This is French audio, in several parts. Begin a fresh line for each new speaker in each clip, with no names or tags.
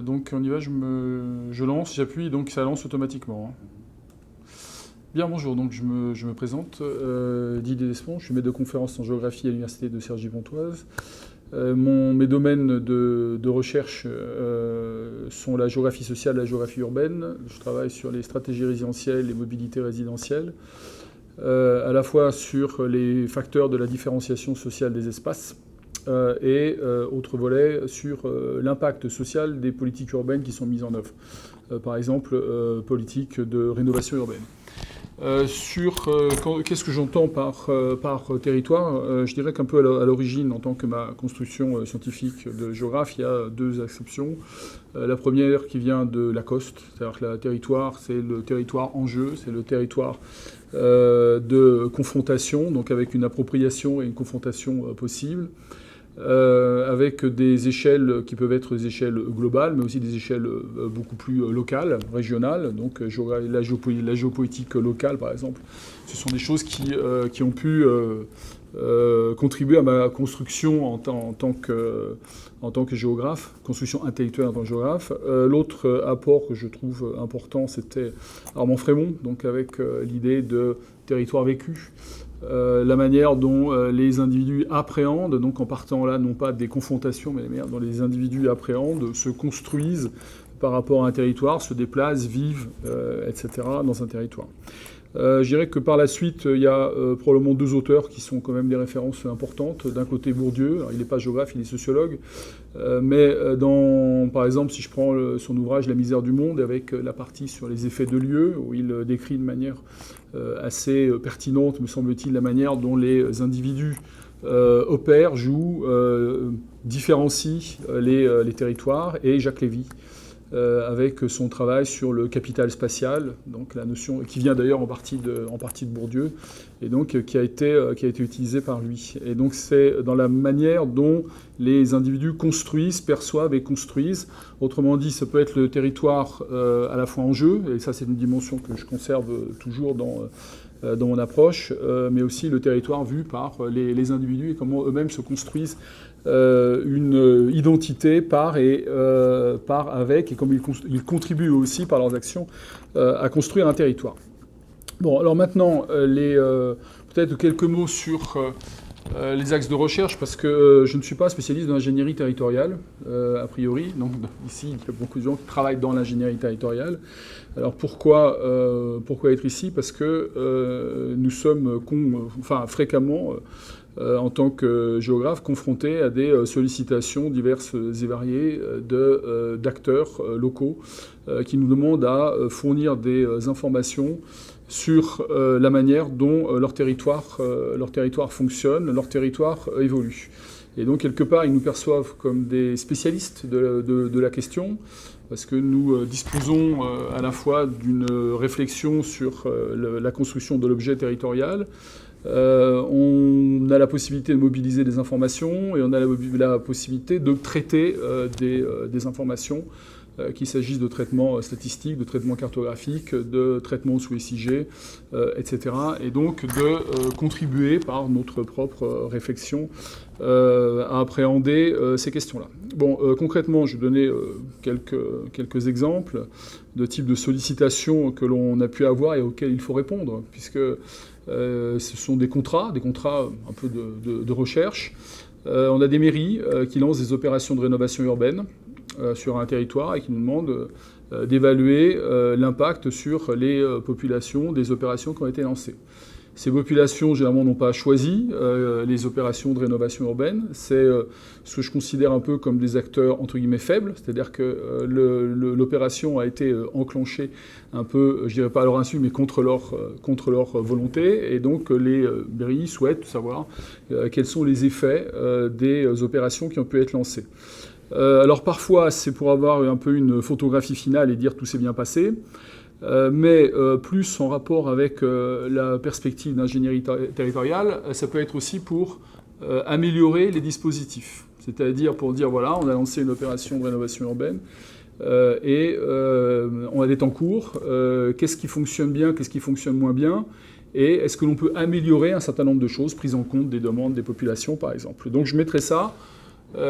Donc on y va, je lance, j'appuie, donc ça lance automatiquement, hein. Bien, bonjour, donc je me présente, Didier Despons, je suis maître de conférence en géographie à l'université de Cergy-Pontoise. Mes domaines de recherche sont la géographie sociale et la géographie urbaine. Je travaille sur les stratégies résidentielles et mobilité résidentielle, à la fois sur les facteurs de la différenciation sociale des espaces, autre volet, sur l'impact social des politiques urbaines qui sont mises en œuvre. Par exemple, politique de rénovation urbaine. Qu'est-ce que j'entends par territoire, je dirais qu'un peu à l'origine, en tant que ma construction scientifique de géographe, il y a deux acceptions. La première qui vient de Lacoste, c'est-à-dire que le territoire, c'est le territoire en jeu, c'est le territoire de confrontation, donc avec une appropriation et une confrontation possible. Avec des échelles qui peuvent être des échelles globales, mais aussi des échelles beaucoup plus locales, régionales. Donc la géopolitique locale, par exemple, ce sont des choses qui ont pu contribuer à ma construction en tant que géographe, construction intellectuelle en tant que géographe. L'autre apport que je trouve important, c'était Armand Frémont, donc avec l'idée de territoire vécu. La manière dont les individus appréhendent, donc en partant là, non pas des confrontations, mais la manière dont les individus appréhendent, se construisent par rapport à un territoire, se déplacent, vivent, etc., dans un territoire. Je dirais que par la suite, il y a probablement deux auteurs qui sont quand même des références importantes. D'un côté, Bourdieu, alors il n'est pas géographe, il est sociologue, mais par exemple, si je prends son ouvrage « La misère du monde », avec la partie sur les effets de lieu, où il décrit de manière assez pertinente, me semble-t-il, la manière dont les individus opèrent, jouent, différencient les territoires, et Jacques Lévy, avec son travail sur le capital spatial, donc la notion qui vient d'ailleurs en partie de Bourdieu, et donc qui a été utilisée par lui. Et donc c'est dans la manière dont les individus construisent, perçoivent et construisent. Autrement dit, ça peut être le territoire à la fois en jeu, et ça c'est une dimension que je conserve toujours dans mon approche, mais aussi le territoire vu par les individus et comment eux-mêmes se construisent une identité avec, et comme ils contribuent aussi par leurs actions à construire un territoire. Bon, alors maintenant, peut-être quelques mots sur les axes de recherche, parce que je ne suis pas spécialiste de l'ingénierie territoriale, a priori. Donc ici, il y a beaucoup de gens qui travaillent dans l'ingénierie territoriale. Alors pourquoi être ici ? Parce que nous sommes fréquemment, en tant que géographe, confrontés à des sollicitations diverses et variées d'acteurs locaux qui nous demandent à fournir des informations sur la manière dont leur territoire fonctionne, leur territoire évolue. Et donc, quelque part, ils nous perçoivent comme des spécialistes de la question, parce que nous disposons à la fois d'une réflexion sur la construction de l'objet territorial. On a la possibilité de mobiliser des informations et on a la possibilité de traiter des informations, qu'il s'agisse de traitements statistiques, de traitements cartographiques, de traitements sous SIG, etc. Et donc de contribuer par notre propre réflexion à appréhender ces questions-là. Bon, concrètement, je vais donner quelques exemples de types de sollicitations que l'on a pu avoir et auxquelles il faut répondre, puisque ce sont des contrats un peu de recherche. On a des mairies qui lancent des opérations de rénovation urbaine sur un territoire et qui nous demandent d'évaluer l'impact sur les populations des opérations qui ont été lancées. Ces populations, généralement, n'ont pas choisi les opérations de rénovation urbaine. C'est ce que je considère un peu comme des acteurs, entre guillemets, faibles. C'est-à-dire que l'opération a été enclenchée un peu, je dirais pas à leur insu, mais contre leur volonté. Et donc, les mairies souhaitent savoir quels sont les effets des opérations qui ont pu être lancées. Alors, parfois, c'est pour avoir un peu une photographie finale et dire tout s'est bien passé. Mais plus en rapport avec la perspective d'ingénierie territoriale, ça peut être aussi pour améliorer les dispositifs. C'est-à-dire pour dire, voilà, on a lancé une opération de rénovation urbaine et on a des temps courts. Qu'est-ce qui fonctionne bien, qu'est-ce qui fonctionne moins bien ? Et est-ce que l'on peut améliorer un certain nombre de choses, prise en compte des demandes des populations, par exemple ? Donc je mettrai ça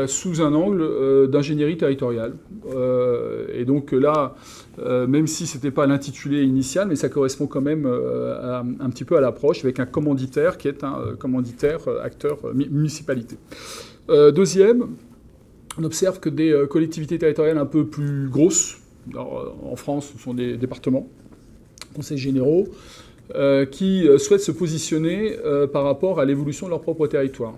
sous un angle d'ingénierie territoriale. Et donc là, même si ce n'était pas l'intitulé initial, mais ça correspond quand même un petit peu à l'approche, avec un commanditaire qui est un commanditaire acteur municipalité. Deuxième, on observe que des collectivités territoriales un peu plus grosses, alors, en France ce sont des départements, conseils généraux, qui souhaitent se positionner par rapport à l'évolution de leur propre territoire.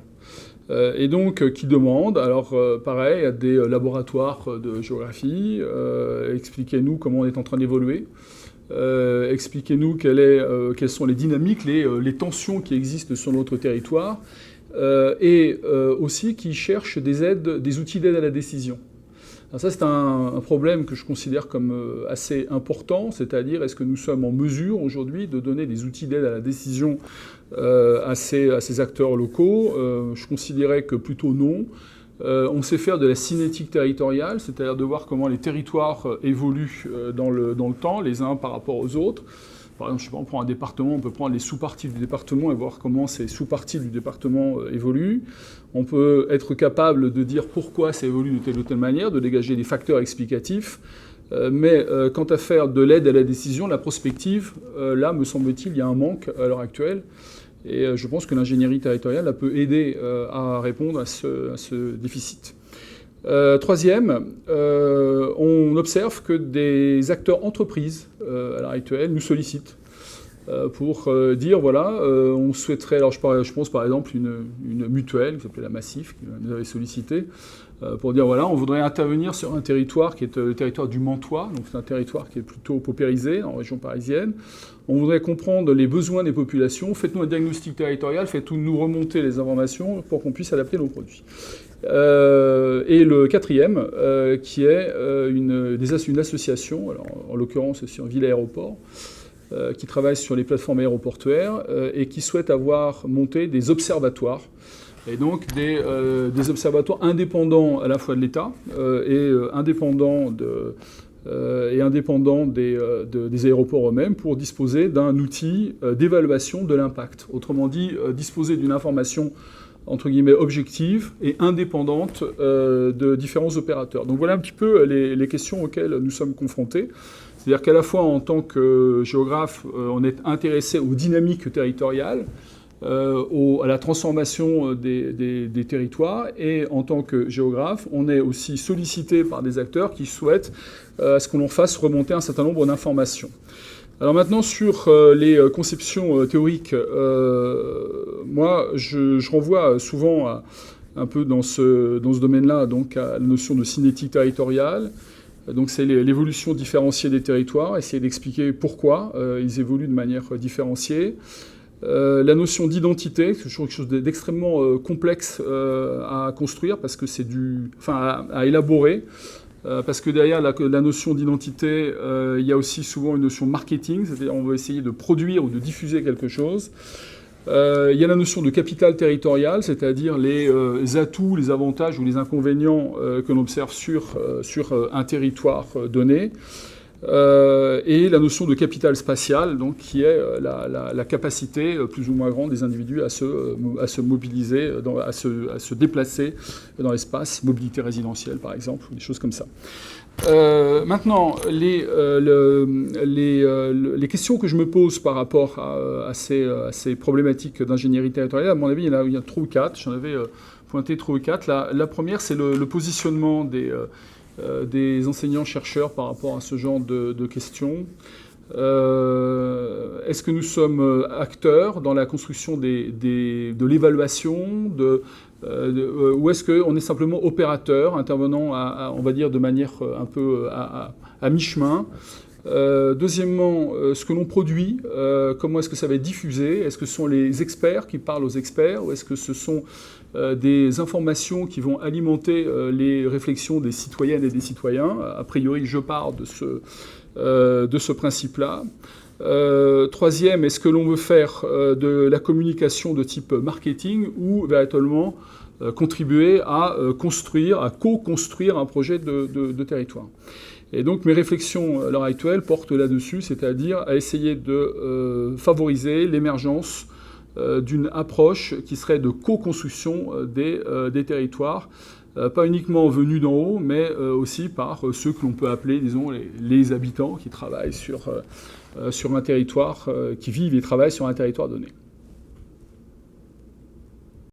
Et donc qui demandent, alors pareil, à des laboratoires de géographie, expliquez-nous comment on est en train d'évoluer, expliquez-nous quelles sont les dynamiques, les tensions qui existent sur notre territoire, et aussi qui cherchent des outils d'aide à la décision. Alors ça, c'est un problème que je considère comme assez important, c'est-à-dire est-ce que nous sommes en mesure aujourd'hui de donner des outils d'aide à la décision à ces acteurs locaux? Je considérais que plutôt non. On sait faire de la cinétique territoriale, c'est-à-dire de voir comment les territoires évoluent dans le temps, les uns par rapport aux autres. Par exemple, je sais pas, on prend un département, on peut prendre les sous-parties du département et voir comment ces sous-parties du département évoluent. On peut être capable de dire pourquoi ça évolue de telle ou telle manière, de dégager des facteurs explicatifs. Mais quant à faire de l'aide à la décision, la prospective, là, me semble-t-il, il y a un manque à l'heure actuelle. Et je pense que l'ingénierie territoriale peut aider à répondre à ce déficit. Troisième, on observe que des acteurs entreprises, à l'heure actuelle, nous sollicitent pour dire, voilà, on souhaiterait, alors je pense par exemple une mutuelle qui s'appelait la Massif, qui nous avait sollicité, pour dire, voilà, on voudrait intervenir sur un territoire qui est le territoire du Mantois, donc c'est un territoire qui est plutôt paupérisé en région parisienne. On voudrait comprendre les besoins des populations, faites-nous un diagnostic territorial, faites-nous remonter les informations pour qu'on puisse adapter nos produits. Et le quatrième, qui est une association, alors, en l'occurrence sur Ville Aéroport, qui travaille sur les plateformes aéroportuaires et qui souhaite avoir monté des observatoires. Et donc des observatoires indépendants à la fois de l'État et indépendants des aéroports eux-mêmes pour disposer d'un outil d'évaluation de l'impact. Autrement dit, disposer d'une information entre guillemets objective et indépendante de différents opérateurs. Donc voilà un petit peu les questions auxquelles nous sommes confrontés. C'est-à-dire qu'à la fois en tant que géographe, on est intéressé aux dynamiques territoriales, à la transformation des territoires, et en tant que géographe, on est aussi sollicité par des acteurs qui souhaitent à ce qu'on fasse remonter un certain nombre d'informations. Alors maintenant, sur les conceptions théoriques, moi, je renvoie souvent un peu dans ce domaine-là, donc à la notion de cinétique territoriale. Donc c'est l'évolution différenciée des territoires, essayer d'expliquer pourquoi ils évoluent de manière différenciée. La notion d'identité, c'est quelque chose d'extrêmement complexe à construire, parce que c'est à élaborer. Parce que derrière la notion d'identité, il y a aussi souvent une notion marketing, c'est-à-dire on veut essayer de produire ou de diffuser quelque chose. Il y a la notion de capital territorial, c'est-à-dire les atouts, les avantages ou les inconvénients que l'on observe sur un territoire donné. Et la notion de capital spatial, donc, qui est la capacité plus ou moins grande des individus à se mobiliser, à se déplacer dans l'espace, mobilité résidentielle par exemple, ou des choses comme ça. Maintenant, les questions que je me pose par rapport à ces problématiques d'ingénierie territoriale, à mon avis, il y a 3 ou 4. J'en avais pointé 3 ou 4. La première, c'est le positionnement des enseignants-chercheurs par rapport à ce genre de questions. Est-ce que nous sommes acteurs dans la construction de l'évaluation ou est-ce qu'on est simplement opérateur, intervenant, on va dire, de manière un peu à mi-chemin? Deuxièmement, ce que l'on produit, comment est-ce que ça va être diffusé? Est-ce que ce sont les experts qui parlent aux experts, ou est-ce que ce sont des informations qui vont alimenter les réflexions des citoyennes et des citoyens? A priori, je pars de ce principe-là. Troisième, est-ce que l'on veut faire de la communication de type marketing, ou véritablement contribuer à co-construire un projet de territoire? Et donc mes réflexions à l'heure actuelle portent là-dessus, c'est-à-dire à essayer de favoriser l'émergence d'une approche qui serait de co-construction des territoires, pas uniquement venus d'en haut, mais aussi par ceux que l'on peut appeler, disons, les habitants qui travaillent sur un territoire, qui vivent et travaillent sur un territoire donné.